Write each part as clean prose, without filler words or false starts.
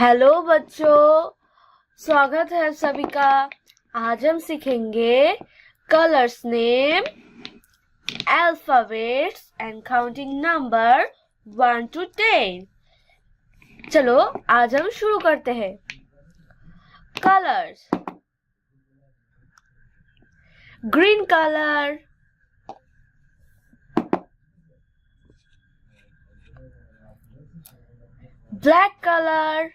Hello बच्चों, स्वागत है सभी का। आज हम सीखेंगे colours name, alphabets and counting number 1 to 10। चलो आज हम शुरू करते हैं। Colours: green colour, black colour,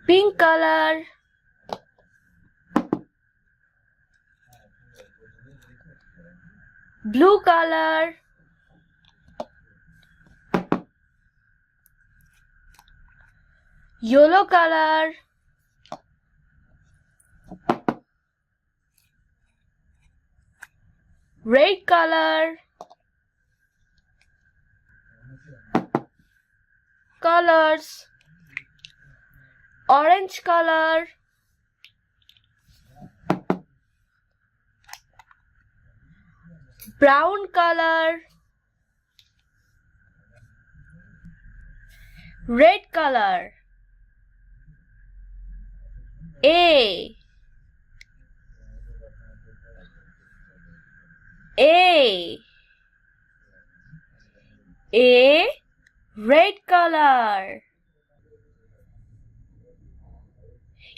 pink color, blue color, yellow color, red color, colors: orange color, brown color, red color. A red color।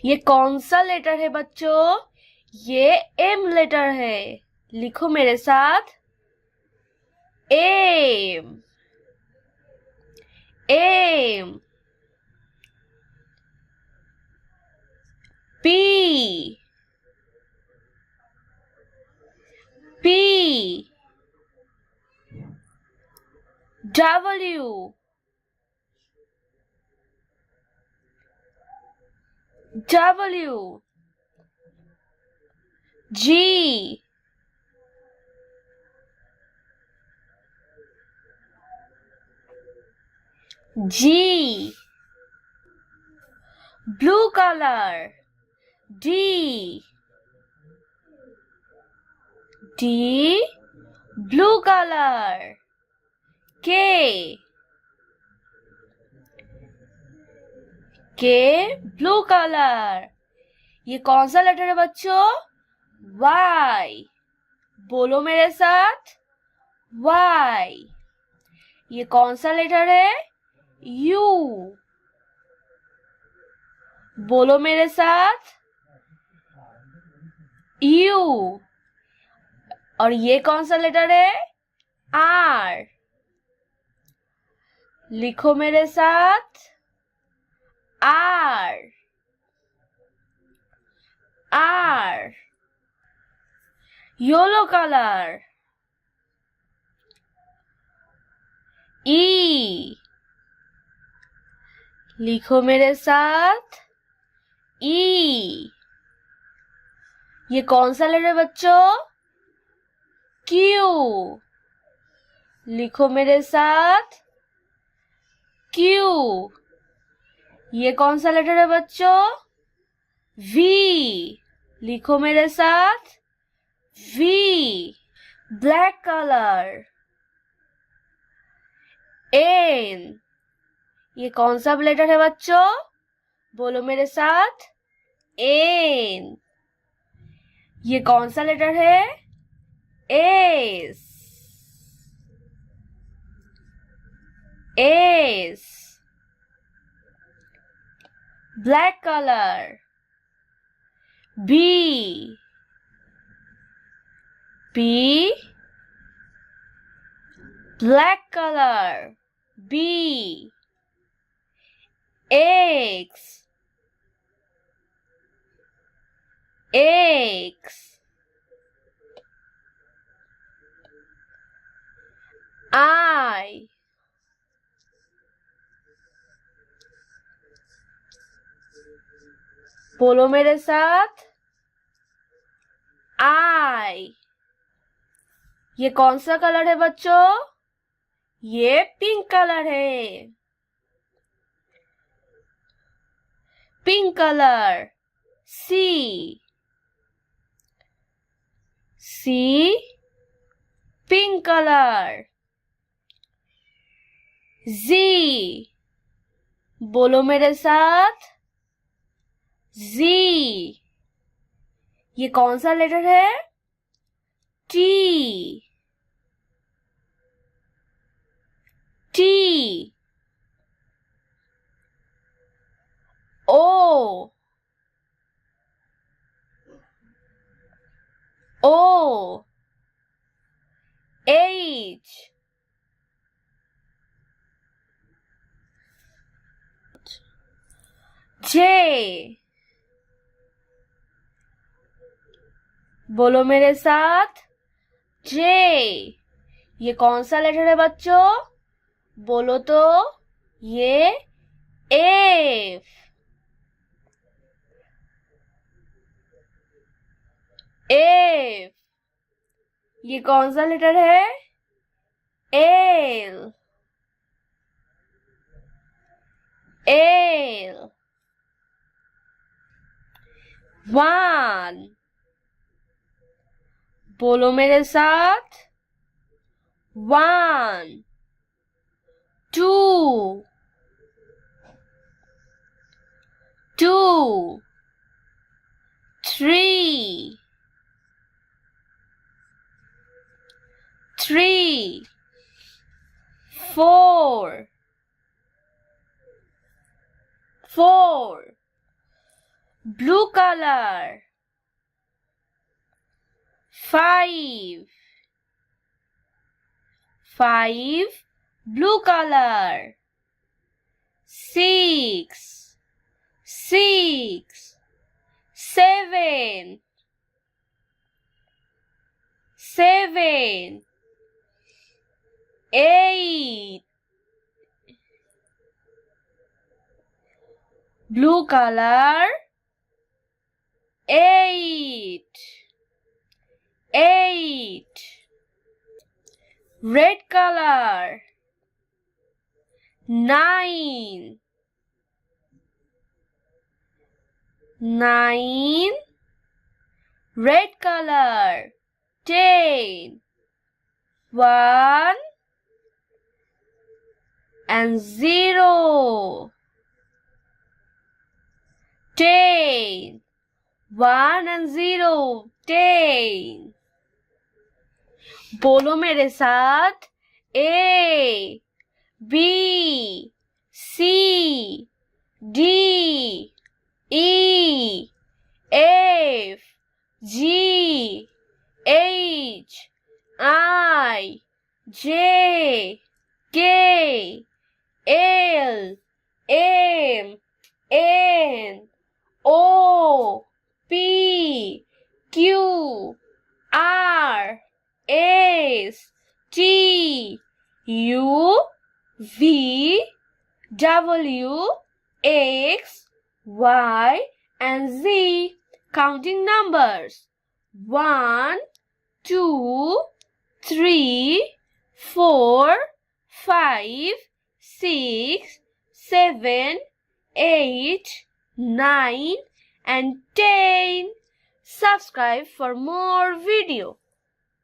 ये कौन सा लेटर है बच्चों? ये एम लेटर है। लिखो मेरे साथ, M M. P P. W W. G G. Blue colour, D D. Blue colour, K blue colour. ये कौन सा लेटर है बच्चों? वाई। बोलो मेरे साथ, वाई। ये कौन सा लेटर है? यू। बोलो मेरे साथ, यू। और ये कौन सा लेटर है? आर। लिखो मेरे साथ, आर आर। येलो कलर, ई। लिखो मेरे साथ, ई। ये कौन सा लेटर है बच्चों? क्यू। लिखो मेरे साथ, क्यू। ये कौन सा लेटर है बच्चों? वी। लिखो मेरे साथ, वी। Black colour, N. ये कौन सा लेटर है बच्चों? बोलो मेरे साथ, एन। ये कौन सा लेटर है? S S. Black colour, B B. Black colour, B. X X. I. बोलो मेरे साथ, आई। ये कौन सा कलर है बच्चों? ये पिंक कलर है। पिंक कलर, सी सी। pink color. Z, बोलो मेरे साथ, Z. ये कौन सा लेटर है? T, T. O, O. H, J, बोलो मेरे साथ, J. ये कौन सा लेटर है बच्चों? बोलो तो, ये F. F. ये कौन सा लेटर है? L. L. 1, बोलो मेरे साथ, 1, 2, 2, 3, 3, 4, 4. Blue color. 5, 5. Blue color. 6, 6. 7, 7. 8. Blue color. 8, 8. Red color. 9, 9. Red color. 10, 1 and 0. 10, 1 and 0. 10. बोलो मेरे साथ, A, B, C, D, E, F, G, H, I, J, K, L, M, N, O, P, Q, R, S, T, U, V, W, X, Y, and Z. Counting numbers. 1, 2, 3, 4, 5, 6, 7, 8, 9, and 10. Subscribe for more video.